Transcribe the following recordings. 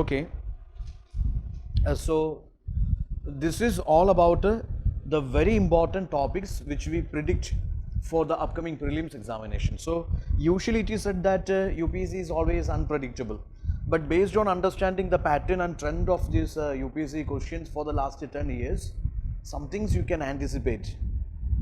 Okay. So this is all about the very important topics which we predict for the upcoming prelims examination. So usually it is said that UPSC is always unpredictable, but based on understanding the pattern and trend of these UPSC questions for the last 10 years, some things you can anticipate.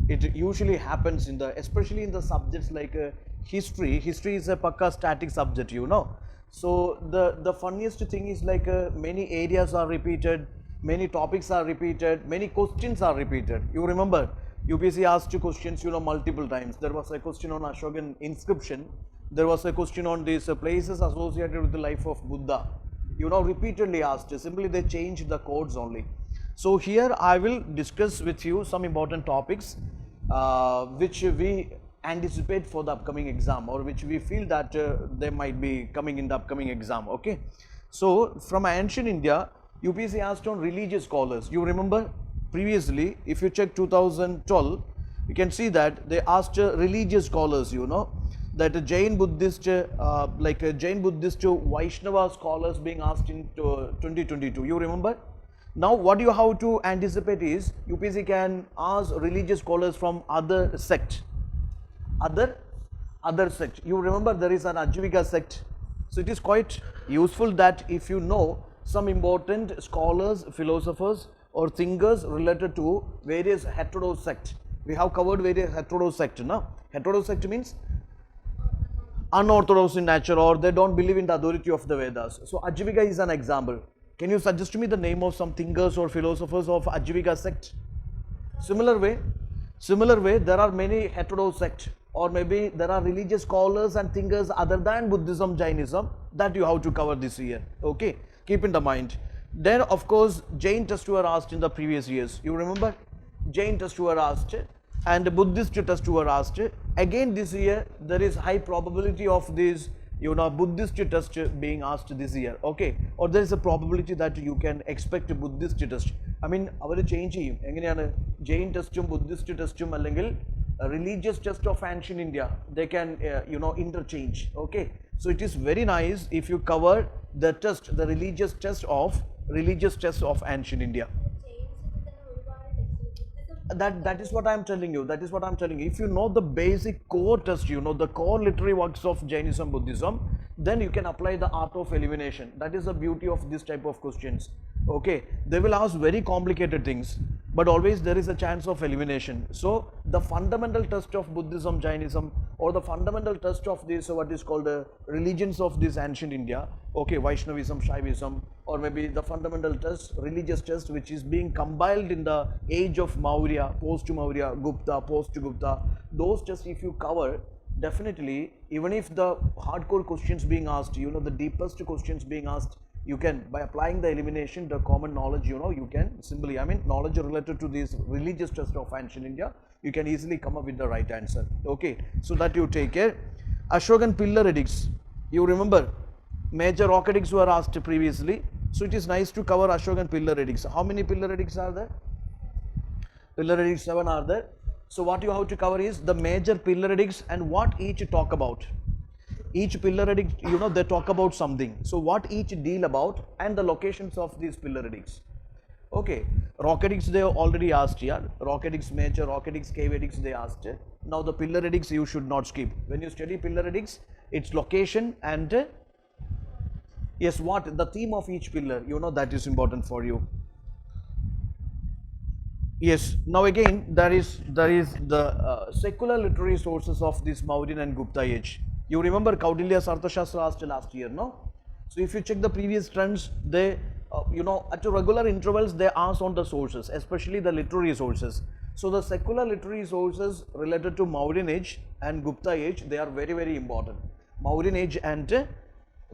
It usually happens in the, especially in the subjects like history. History is a pakka static subject, you know. So the funniest thing is like many areas are repeated, many topics are repeated, many questions are repeated. You remember UPSC asked you questions, you know, multiple times. There was a question on Ashokan inscription. There was a question on these places associated with the life of Buddha. You know, repeatedly asked. Simply they changed the codes only. So here I will discuss with you some important topics which we anticipate for the upcoming exam, or which we feel that they might be coming in the upcoming exam. Okay. So from ancient India, UPSC asked on religious scholars. You remember previously, if you check 2012, you can see that they asked religious scholars, you know, that Jain Buddhist, Jain Buddhist Vaishnava scholars being asked in 2022. You remember? Now what you have to anticipate is UPSC can ask religious scholars from other sect. Other sect. You remember there is an Ajivika sect. So it is quite useful that if you know some important scholars, philosophers or thinkers related to various heterodox sect. We have covered various heterodox sect. No? Heterodox sect means unorthodox in nature, or they don't believe in the authority of the Vedas. So Ajivika is an example. Can you suggest to me the name of some thinkers or philosophers of Ajivika sect? Similar way, there are many heterodox sect, or maybe there are religious scholars and thinkers other than Buddhism, Jainism, that you have to cover this year. Okay, keep in the mind. Then of course Jain tests were asked in the previous years. You remember Jain tests were asked and Buddhist tests were asked. Again this year there is high probability of these, you know, Buddhist test being asked this year. Okay, or there is a probability that you can expect a Buddhist test. I mean, our change Jain testum, Buddhist testum, അല്ലെങ്കിൽ religious test of ancient India, they can you know, interchange. Okay, so it is very nice if you cover the test, the religious test of ancient India. That is what I am telling you. That is what I am telling you. If you know the basic core test, you know the core literary works of Jainism, Buddhism, then you can apply the art of elimination. That is the beauty of this type of questions. Okay, they will ask very complicated things, but always there is a chance of elimination. So the fundamental test of Buddhism, Jainism, or the fundamental test of this, what is called religions of this ancient India, okay, Vaishnavism, Shaivism, or maybe the fundamental test, religious test, which is being compiled in the age of Maurya, post-Maurya, Gupta, post-Gupta, those tests if you cover, definitely, even if the hardcore questions being asked, you know, the deepest questions being asked, you can, by applying the elimination, the common knowledge, you know, you can simply, I mean, knowledge related to this religious test of ancient India, you can easily come up with the right answer. Okay, so that you take care. Ashokan pillar edicts, you remember, major rock edicts were asked previously. So it is nice to cover Ashokan pillar edicts. How many pillar edicts are there? Pillar edicts 7 are there. So what you have to cover is the major pillar edicts and what each talk about. Each pillar edict, you know, they talk about something. So what each deal about and the locations of these pillar edicts. Okay, rock edicts they already asked here. Rock edicts, major rock edicts, cave edicts they asked. Now the pillar edicts you should not skip. When you study pillar edicts, its location and yes, what the theme of each pillar, you know, that is important for you. Yes, now again there is the secular literary sources of this Mauryan and Gupta age. You remember Kaudilya's Arthashastra asked last year, no? So if you check the previous trends, they you know, at regular intervals they ask on the sources, especially the literary sources. So the secular literary sources related to Mauryan age and Gupta age, they are very, very important. Mauryan age and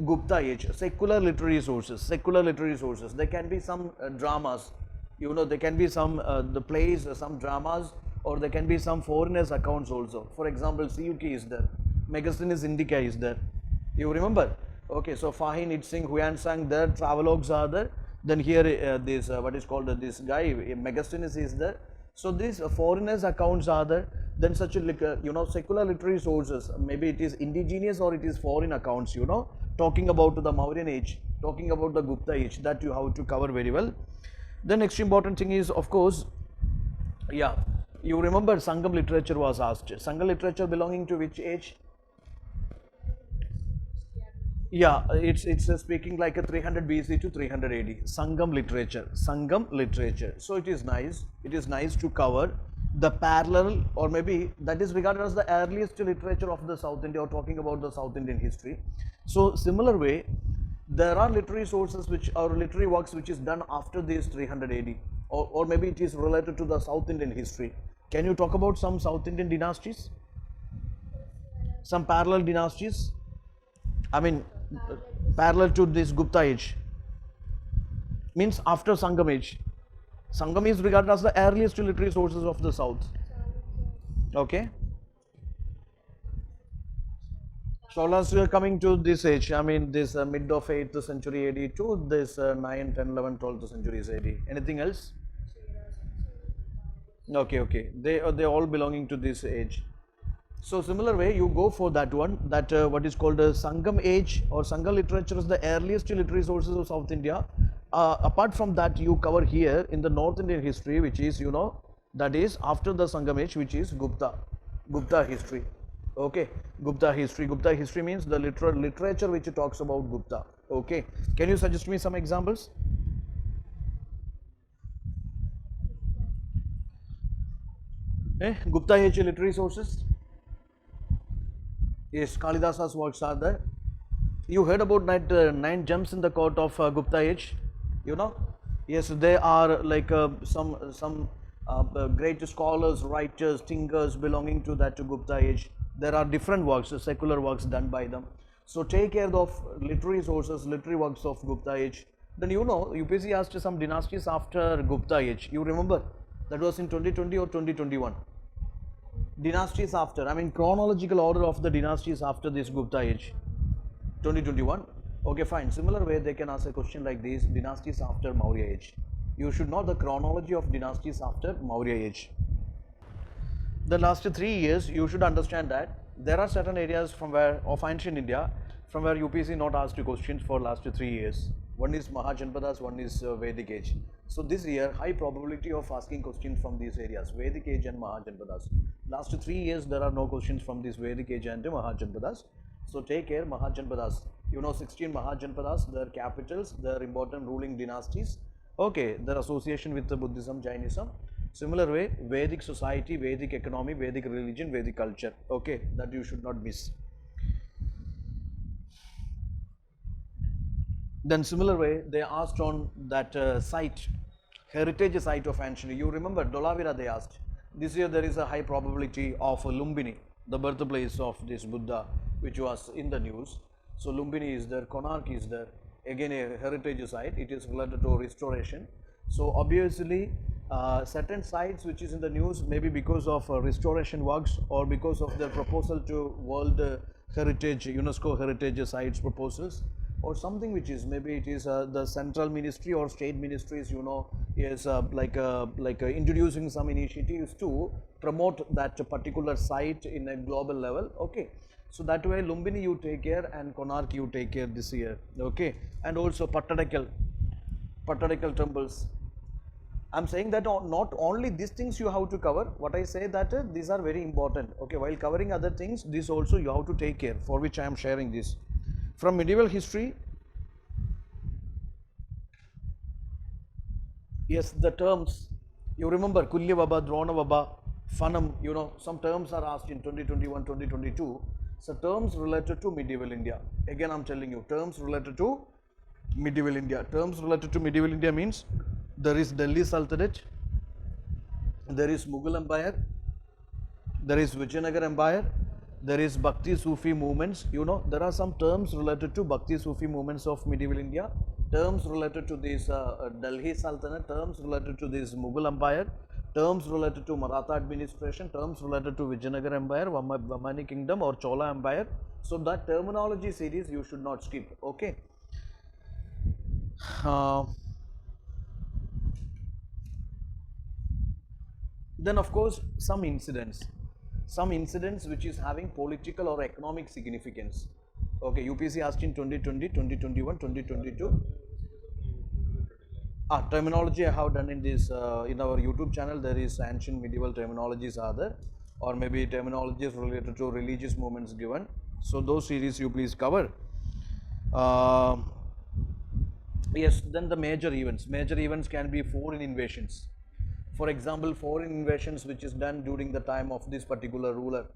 Gupta age, secular literary sources. There can be some dramas, you know, there can be some the plays, some dramas, or there can be some foreigners accounts also. For example, CUK is there, Megasthenes Indica is there. You remember? Okay, so Fahin, Itzing, Huyan Sang there, travelogues are there. Then here this what is called this guy Megasthenes is there. So these foreigners accounts are there. Then such a you know, secular literary sources, maybe it is indigenous or it is foreign accounts, you know, talking about the Mauryan age. talking about the Gupta age, that you have to cover very well. The next important thing is, of course, yeah, you remember Sangam literature was asked. Sangam literature belonging to which age? Yeah, it's speaking like a 300 BC to 300 AD. Sangam literature, Sangam literature. So it is nice. It is nice to cover the parallel, or maybe that is regarded as the earliest literature of the South India, or talking about the South Indian history. So similar way, there are literary sources which are literary works which is done after this 300 AD, or maybe it is related to the South Indian history. Can you talk about some South Indian dynasties? Some parallel dynasties? I mean, parallel to this Gupta age, means after Sangam age. Sangam is regarded as the earliest literary sources of the South. Okay. Cholas are coming to this age, I mean this mid of 8th century AD to this 9, 10, 11, 12th centuries AD. Anything else? Okay, okay. They all belonging to this age. So similar way, you go for that one, that what is called a Sangam age, or Sangam literature is the earliest literary sources of South India. Apart from that, you cover here in the North Indian history, which is, you know, that is after the Sangam age, which is Gupta history. Okay, Gupta history. Gupta history means the literature which talks about Gupta. Okay, can you suggest me some examples? Gupta age literary sources. Yes, Kalidasa's works are there. You heard about nine gems in the court of Gupta age, you know? Yes, they are like some great scholars, writers, thinkers belonging to that Gupta age. There are different works, secular works done by them. So take care of literary sources, literary works of Gupta age. Then you know, UPSC asked some dynasties after Gupta age. You remember? That was in 2020 or 2021. Dynasties after, I mean chronological order of the dynasties after this Gupta age. 2021. Okay, fine. Similar way, they can ask a question like this: dynasties after Maurya age. You should know the chronology of dynasties after Maurya age. The last 3 years, you should understand that there are certain areas from where of ancient India from where UPSC not asked questions for last 3 years. One is Mahajanpadas, one is Vedic age. So this year, high probability of asking questions from these areas, Vedic age and Mahajanpadas. Last 3 years, there are no questions from this Vedic age and Mahajanpadas. So take care, Mahajanpadas. You know 16 Mahajanpadas, their capitals, their important ruling dynasties. Okay, their association with the Buddhism, Jainism. Similar way, Vedic society, Vedic economy, Vedic religion, Vedic culture. Okay, that you should not miss. Then similar way, they asked on that site, heritage site of ancient. You remember Dolavira they asked. This year there is a high probability of Lumbini, the birthplace of this Buddha, which was in the news. So Lumbini is there, Konark is there. Again a heritage site. It is related to restoration. So obviously certain sites which is in the news, maybe because of restoration works or because of their proposal to World Heritage, UNESCO Heritage Sites proposals, or something which is maybe it is the central ministry or state ministries, you know, is introducing some initiatives to promote that particular site in a global level. Okay, so that way Lumbini you take care and Konark you take care this year. Okay, and also Pattadakal temples. I'm saying that not only these things you have to cover. What I say that these are very important. Okay, while covering other things, this also you have to take care, for which I am sharing this. From medieval history, yes, the terms, you remember Kulya Vaba, Drona Vaba, Fanam, you know, some terms are asked in 2021, 2022. So terms related to medieval India. Again, I'm telling you, terms related to medieval India. Terms related to medieval India means there is Delhi Sultanate, there is Mughal Empire, there is Vijayanagar Empire, there is Bhakti Sufi movements. You know, there are some terms related to Bhakti Sufi movements of medieval India, terms related to this Delhi Sultanate, terms related to this Mughal Empire, terms related to Maratha administration, terms related to Vijayanagar Empire, Vamani Kingdom or Chola Empire. So that terminology series you should not skip. Okay. Then of course some incidents which is having political or economic significance. Okay, UPC asked in 2020, 2021, 2022. Terminology I have done in this in our YouTube channel. There is ancient medieval terminologies are there, or maybe terminologies related to religious movements given. So those series you please cover. Uh, yes, then the major events. Major events can be foreign invasions. For example, foreign invasions which is done during the time of this particular ruler.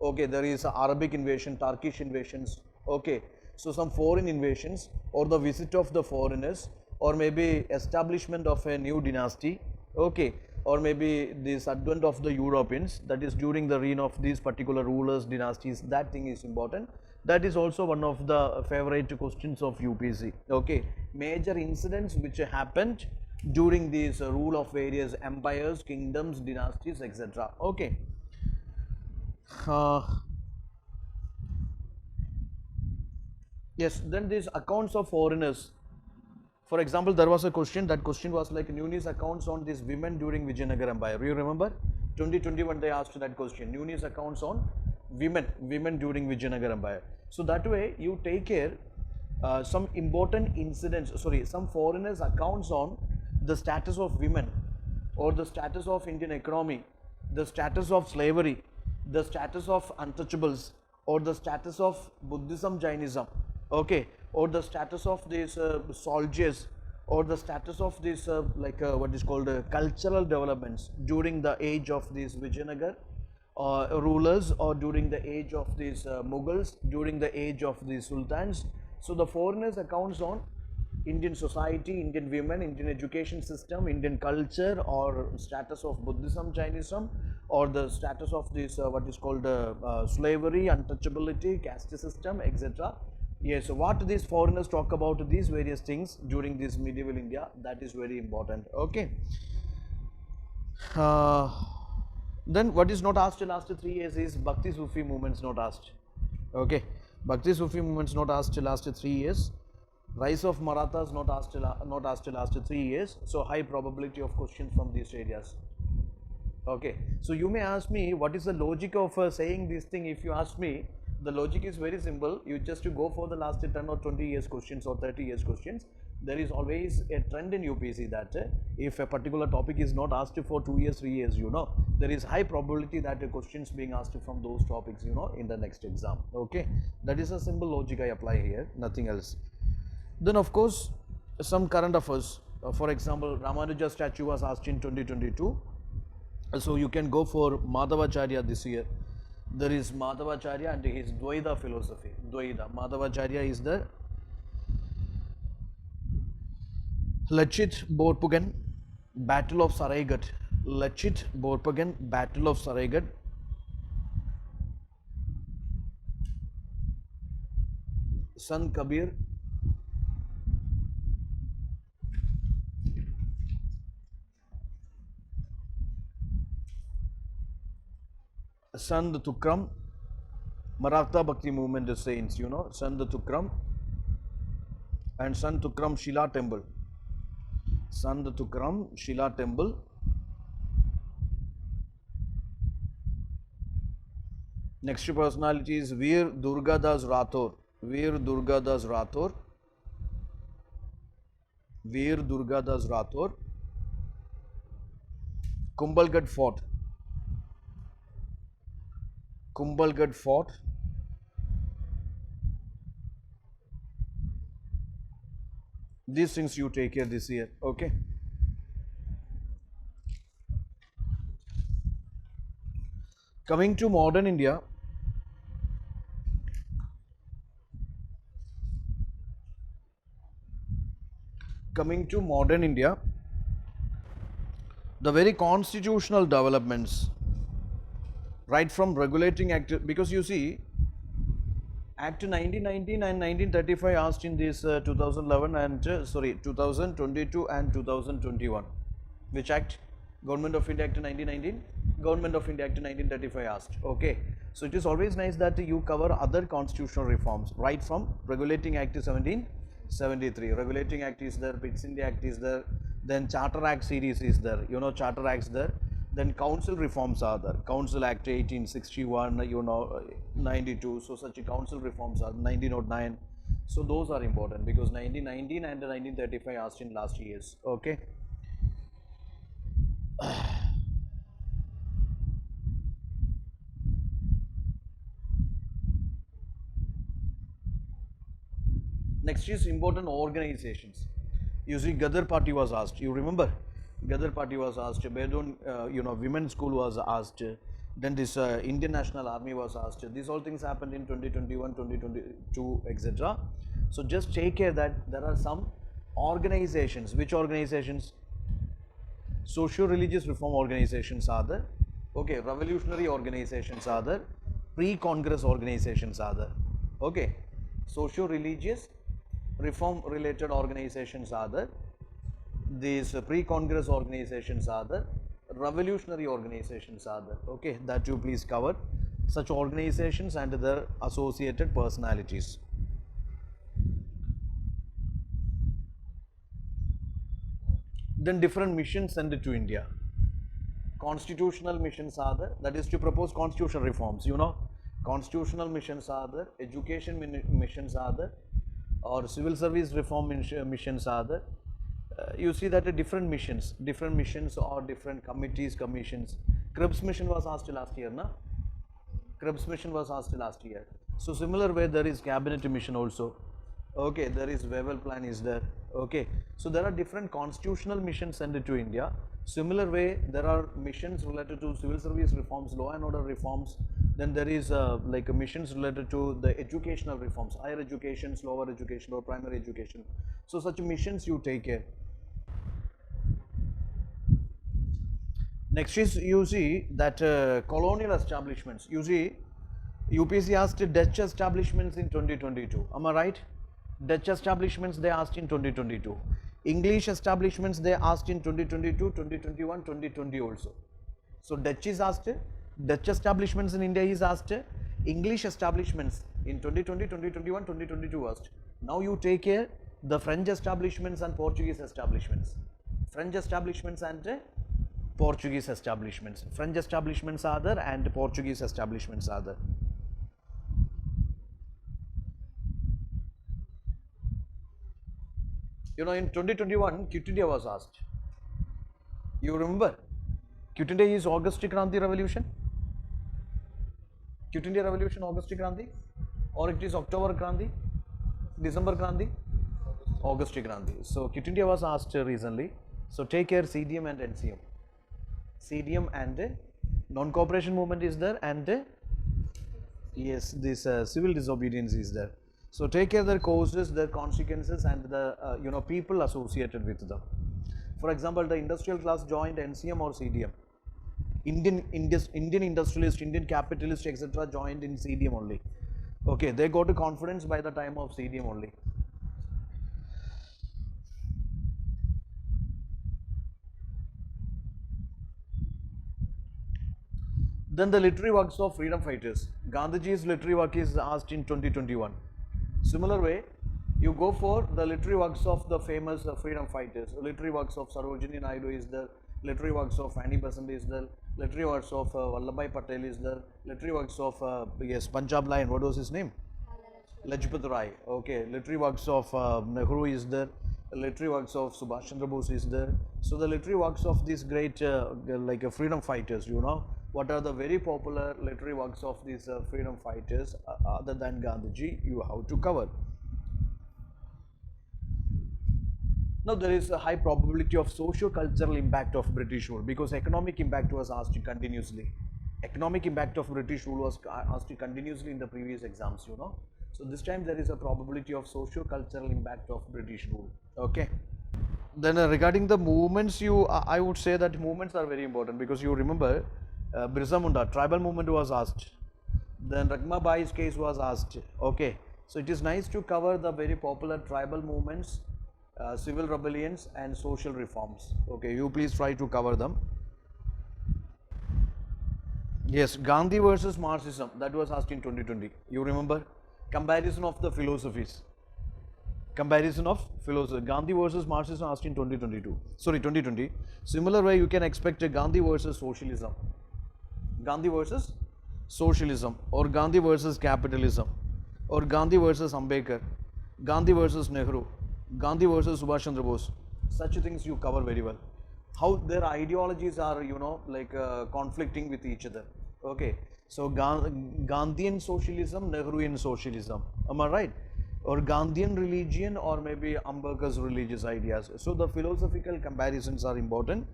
Okay, there is Arabic invasion, Turkish invasions. Okay, so some foreign invasions or the visit of the foreigners, or maybe establishment of a new dynasty. Okay, or maybe this advent of the Europeans, that is during the reign of these particular rulers, dynasties. That thing is important. That is also one of the favorite questions of UPC. Okay, major incidents which happened during this rule of various empires, kingdoms, dynasties, etc. Okay. Uh, yes, then these accounts of foreigners. For example, there was a question, that question was like Nunes accounts on these women during Vijayanagar Empire. You remember? 2021 they asked that question, Nunes accounts on women during Vijayanagar Empire. So that way you take care some important incidents, sorry, some foreigners accounts on the status of women, or the status of Indian economy, the status of slavery, the status of untouchables, or the status of Buddhism, Jainism, okay, or the status of these soldiers, or the status of these what is called cultural developments during the age of these Vijayanagar rulers, or during the age of these Mughals, during the age of these sultans. So the foreigners accounts on Indian society, Indian women, Indian education system, Indian culture, or status of Buddhism, Jainism, or the status of this what is called slavery, untouchability, caste system, etc. Yes, what these foreigners talk about these various things during this medieval India, that is very important. Okay. Uh, then what is not asked last 3 years is Bhakti Sufi movements not asked. Okay, Bhakti Sufi movements not asked last 3 years. Rise of Marathas not asked last 3 years. So high probability of questions from these areas. Okay, so you may ask me what is the logic of saying this thing. If you ask me, the logic is very simple. You just go for the last 10 or 20 years questions or 30 years questions. There is always a trend in UPC that if a particular topic is not asked for 2 years, 3 years, there is high probability that a questions being asked from those topics, in the next exam. Okay, that is a simple logic I apply here, nothing else. Then of course, some current affairs. For example, Ramanuja statue was asked in 2022. So you can go for Madhavacharya this year. There is Madhavacharya and his Dvaita philosophy. Dvaita. Madhavacharya is the Lachit Borpugan, Battle of Saraigat. Lachit Borpugan, Battle of Saraigat. Sant Kabir. Sant Tukram, Maratha Bhakti movement saints, Sant Tukram and Sant Tukram Shila Temple. Sant Tukram Shila Temple. Next personality is Veer Durgadas Rathore. Veer Durgadas Rathore. Veer Durgadas Rathore. Kumbhalgarh Fort. Kumbhalgarh Fort. These things you take care this year. Okay. Coming to modern India. The very constitutional developments, right from regulating act, because you see, Act 1919 and 1935 asked in this 2011 and 2022 and 2021. Which act? Government of India Act 1919, Government of India Act 1935 asked. Okay, so it is always nice that you cover other constitutional reforms, right from Regulating Act 1773. Regulating Act is there, Bits India Act is there, then Charter Act series is there. Charter Acts there. Then council reforms are there. Council Act 1861, 92. So such a council reforms are 1909. So those are important because 1919 and 1935 asked in last years. Okay. Next is important organizations. You see, Gadar Party was asked. You remember? Gadar Party was asked. Bedouin, women's school was asked. Then this Indian National Army was asked. These all things happened in 2021, 2022, etc. So just take care that there are some organizations. Which organizations? Socio-religious reform organizations are there. Okay, revolutionary organizations are there. Pre-Congress organizations are there. Okay, socio-religious reform related organizations are there. These pre-Congress organizations are there. Revolutionary organizations are there. Okay, that you please cover. Such organizations and their associated personalities. Then different missions sent to India. Constitutional missions are there, that is to propose constitutional reforms, constitutional missions are there, education missions are there, or civil service reform missions are there. You see that different missions or different committees, commissions. Krebs mission was asked last year, na? Krebs mission was asked last year. So similar way there is cabinet mission also. Okay, there is Wavell plan is there. Okay, so there are different constitutional missions sent to India. Similar way there are missions related to civil service reforms, law and order reforms. Then there is missions related to the educational reforms, higher education, lower education or primary education. So such missions you take care. Next is you see that colonial establishments. You see UPSC asked Dutch establishments in 2022. Am I right? Dutch establishments they asked in 2022. English establishments they asked in 2022, 2021, 2020 also. So Dutch is asked, Dutch establishments in India is asked, English establishments in 2020, 2021, 2022 asked. Now you take care the French establishments and Portuguese establishments. French establishments and Portuguese establishments. French establishments are there and Portuguese establishments are there. In 2021, Quit India was asked. You remember? Quit India is August Kranti Revolution. Quit India Revolution, August Kranti, or it is October Kranti, December Kranti, August Kranti. So Quit India was asked recently. So take care CDM and NCM. CDM and non-cooperation movement is there, and yes, this civil disobedience is there. So take care their causes, their consequences, and the people associated with them. For example, the industrial class joined NCM or CDM. Indian industrialist, Indian capitalist, etc. joined in CDM only. Okay, they got to confidence by the time of CDM only. Then the literary works of freedom fighters. Gandhiji's literary work is asked in 2021. Similar way, you go for the literary works of the famous freedom fighters. Literary works of Sarojini Naidu is there. Literary works of Annie Besant is there. Literary works of Vallabhbhai Patel is there. Literary works of Punjab Lion. What was his name? Lajpat Rai. Okay. Literary works of Nehru is there. Literary works of Subhash Chandra Bose is there. So the literary works of these great freedom fighters, what are the very popular literary works of these freedom fighters other than Gandhiji, you have to cover. Now there is a high probability of socio-cultural impact of British rule because economic impact was asked continuously. Economic impact of British rule was asked continuously in the previous exams, So this time there is a probability of socio-cultural impact of British rule. Okay. Then regarding the movements, I would say that movements are very important because you remember Birsa Munda, tribal movement was asked. Then Ragma Bai's case was asked. Okay. So it is nice to cover the very popular tribal movements, civil rebellions and social reforms. Okay, you please try to cover them. Yes, Gandhi versus Marxism, that was asked in 2020. You remember? Comparison of the philosophies. Comparison of philosophy. Gandhi versus Marxism asked in 2022. Sorry, 2020. Similar way you can expect a Gandhi versus socialism. Gandhi versus socialism, or Gandhi versus capitalism, or Gandhi versus Ambedkar, Gandhi versus Nehru, Gandhi versus Subhash Chandra Bose. Such things you cover very well. How their ideologies are, like conflicting with each other. Okay, so Gandhian socialism, Nehruian socialism. Am I right? Or Gandhian religion, or maybe Ambedkar's religious ideas. So the philosophical comparisons are important.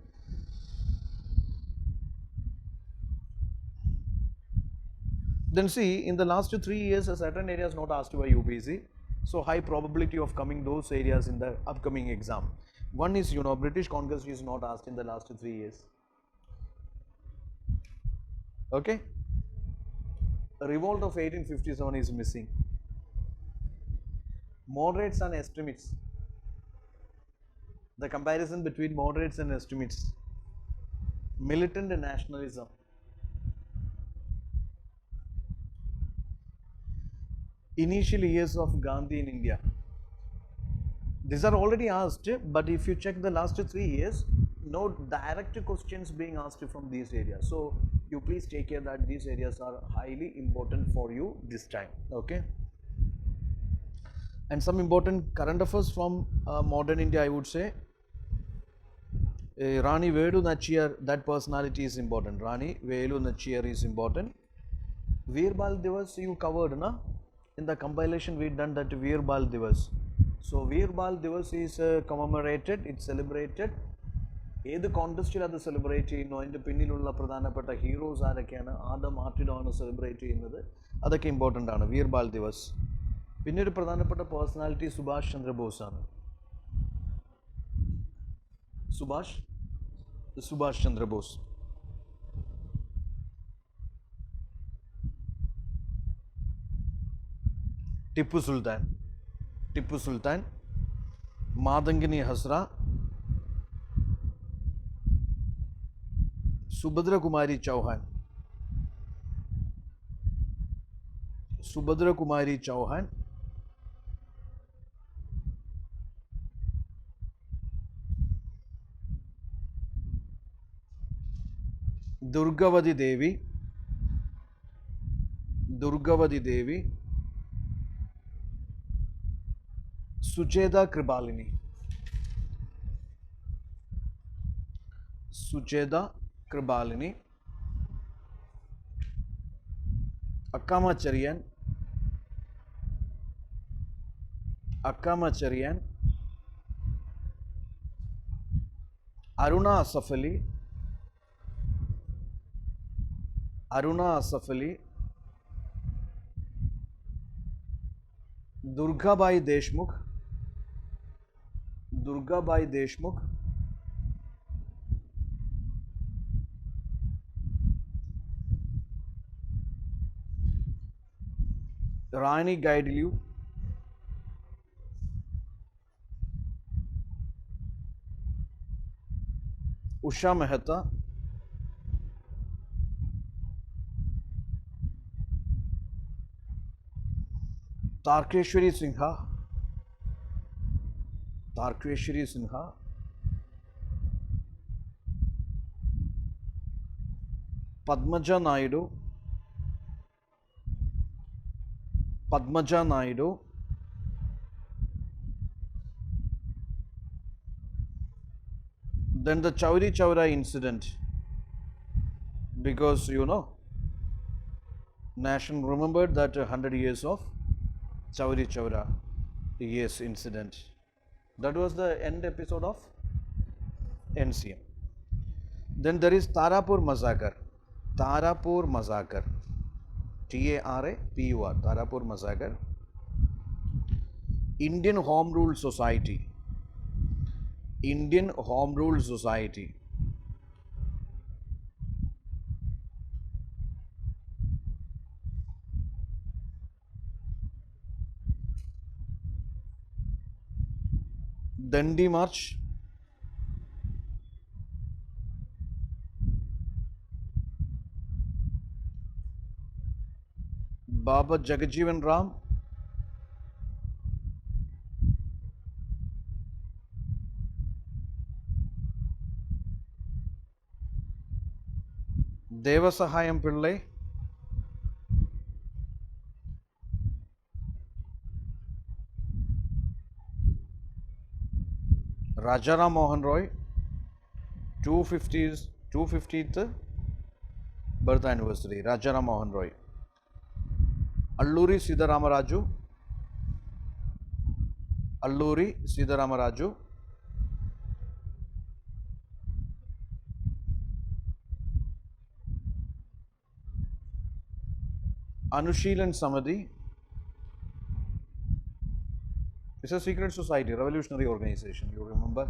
Then see, in the last 3 years, a certain areas not asked by UPSC. So high probability of coming those areas in the upcoming exam. One is, British conquest is not asked in the last 3 years. Okay. Revolt of 1857 is missing. Moderates and extremists. The comparison between moderates and extremists. Militant nationalism. Initial years of Gandhi in India. These are already asked, but if you check the last 3 years, no direct questions being asked from these areas. So you please take care that these areas are highly important for you this time. Okay. And some important current affairs from modern India, I would say. Rani Velu Nachiyar, that personality is important. Rani Velu Nachiyar is important. Veerbal Divas you covered, na? In the compilation we done that Veerbal Divas. So Veerbal Divas is commemorated, it's celebrated. ഏത് കോണ്ടസ്റ്റിൽ അത് celebrate ചെയ്യുന്നു, അതിൻ്റെ പിന്നിലുള്ള പ്രധാനപ്പെട്ട heroes ആരൊക്കെയാണ്, ആരുടെ മാർട്ടിഡമാണ് celebrate ചെയ്യുന്നത്, അതൊക്കെ ഇമ്പോർട്ടൻ്റ് ആണ്. വീർബാൽ ദിവസ്. പിന്നെ ഒരു പ്രധാനപ്പെട്ട പേഴ്സണാലിറ്റി സുഭാഷ് ചന്ദ്രബോസ് ആണ്. സുഭാഷ് ചന്ദ്രബോസ്. ടിപ്പു സുൽത്താൻ, മാതങ്കിനി ഹസ്ര, സുഭദ്രകുമാരി ചൗഹാൻ, ദുർഗവതി ദേവി, സുചേത കൃപാലിനി, അക്കാമ ചെറിയാൻ, അരുണ അസഫ് അലി, ദുർഗാബായി ദേശ്മുഖ്, റാണി ഗൈഡിലു, Usha Mehta, താർക്കേശ്വരി Sinha, Padmaja Naidu, then the Chauri Chaura incident, because nation remembered that 100 years of Chauri Chaura incident. That was the end episode of NCM. Then there is Tarapur massacre, TARAPUR, Tarapur massacre. Indian Home Rule Society, Dandi March, Baba Jagajeevan Ram, Devasahayam Pillai, Rajaram Mohan Roy, 250th birth anniversary, Rajaram Mohan Roy. Alluri Siddharamaraju, Alluri Siddharamaraju, Anushilan Samadhi. It's a secret society, revolutionary organization, you remember?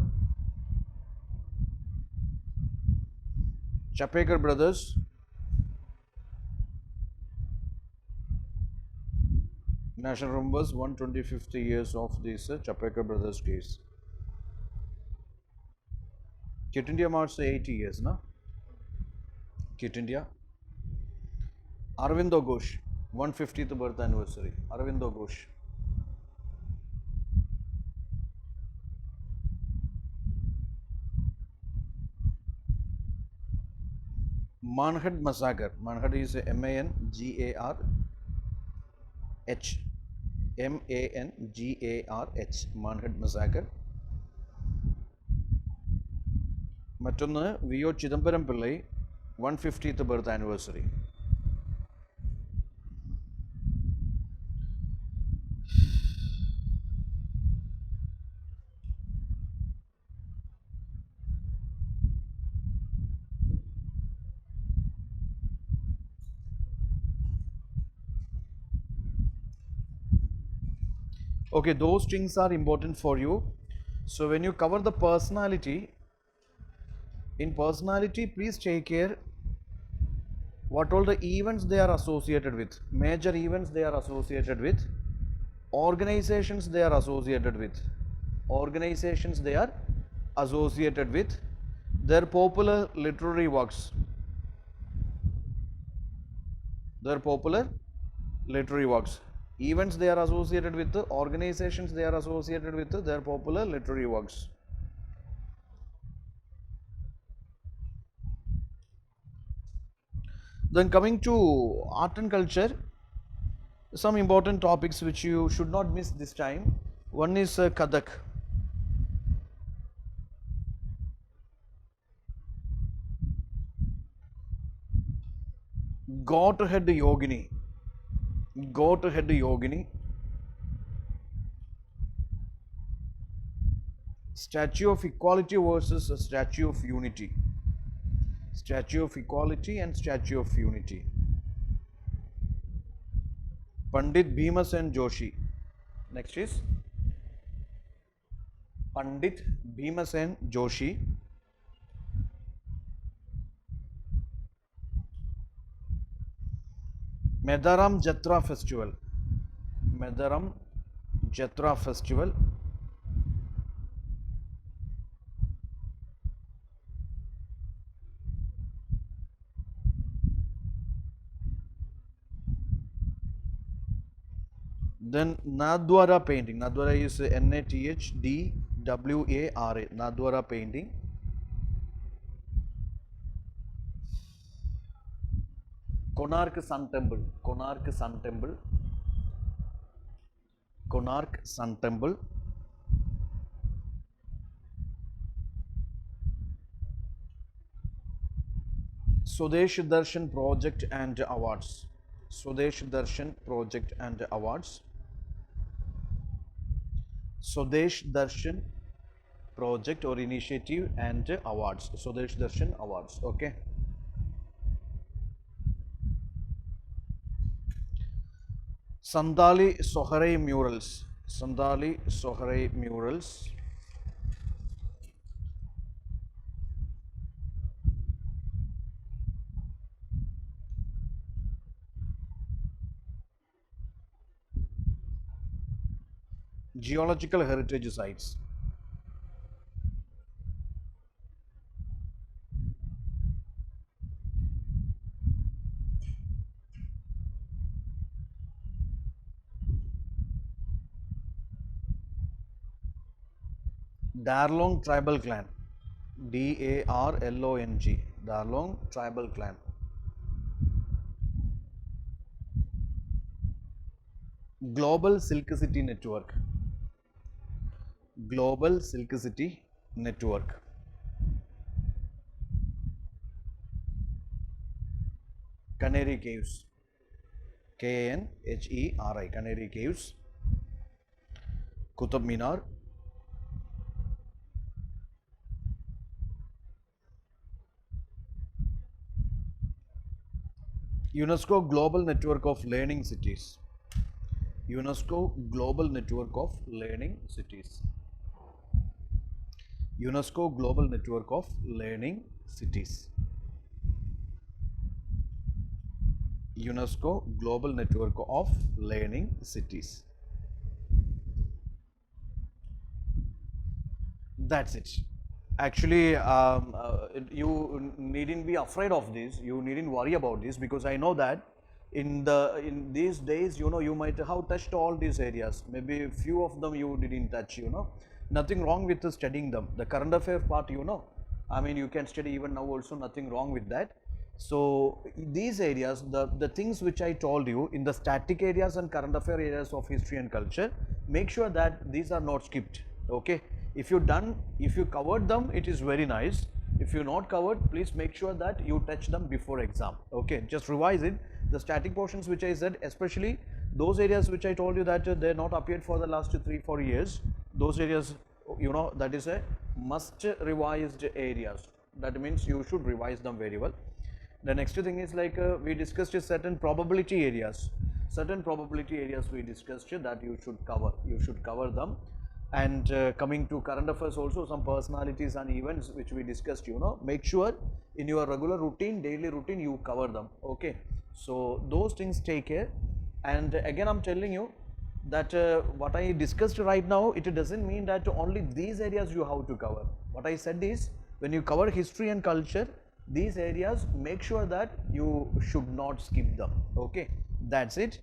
Chapekar brothers, National remembers 125th years of this Chapekar brothers case. Quit India marks 80 years, na? Quit India. Arvindo Ghosh, 150th birth anniversary. Arvindo Ghosh. Manhad massacre. Manhad is Mangarh. Mangarh. Manhad massacre. മറ്റൊന്ന് വി.ഒ. Chidambaram Pillai 150th birth anniversary. Okay, those things are important for you. So when you cover the personality, in personality, please take care what all the events they are associated with, major events they are associated with, organizations they are associated with, their popular literary works, events they are associated with, organizations they are associated with, their popular literary works. Then coming to art and culture, some important topics which you should not miss this time. One is Kathak. Got ahead Yogini. Statue of Equality versus a Statue of Unity. Statue of Equality and Statue of Unity. Pandit Bhimasen Joshi. Next is Pandit Bhimasen Joshi. Medaram Jatra Festival. Then Nadwara painting. Nadwara is Nathdwara. Nadwara painting. Konark Sun Temple. Swadesh Darshan Project and Awards. Swadesh Darshan Project and Awards. Initiative and Awards. Swadesh Darshan Awards. Okay. Sandali Soharai murals. Geological heritage sites. Darlong Tribal Clan. Darlong. Darlong Tribal Clan. Global Silk City Network. Global Silk City Network. Canary Caves. Kanheri. Canary Caves. Qutub Minar. UNESCO Global Network of Learning Cities. UNESCO Global Network of Learning Cities. UNESCO Global Network of Learning Cities. UNESCO Global Network of Learning Cities. That's it. Actually, you needn't be afraid of this. You needn't worry about this, because I know that in these days, you might have touched all these areas. Maybe a few of them you didn't touch. Nothing wrong with studying them. The current affair part, I mean, you can study even now also. Nothing wrong with that. So these areas, the things which I told you in the static areas and current affair areas of history and culture, make sure that these are not skipped. Okay. If you covered them, it is very nice. If you not covered, please make sure that you touch them before exam. Okay, just revise it. The static portions which I said, especially those areas which I told you that they're not appeared for the last 3-4 years, those areas, that is a must revised areas. That means you should revise them very well. The next thing is like we discussed certain probability areas. Certain probability areas we discussed that you should cover. You should cover them. And coming to current affairs also, some personalities and events which we discussed, make sure in your regular routine, daily routine, you cover them. Okay, so those things take care. And again, I'm telling you that what I discussed right now, it doesn't mean that only these areas you have to cover. What I said is, when you cover history and culture, these areas, make sure that you should not skip them. Okay, that's it.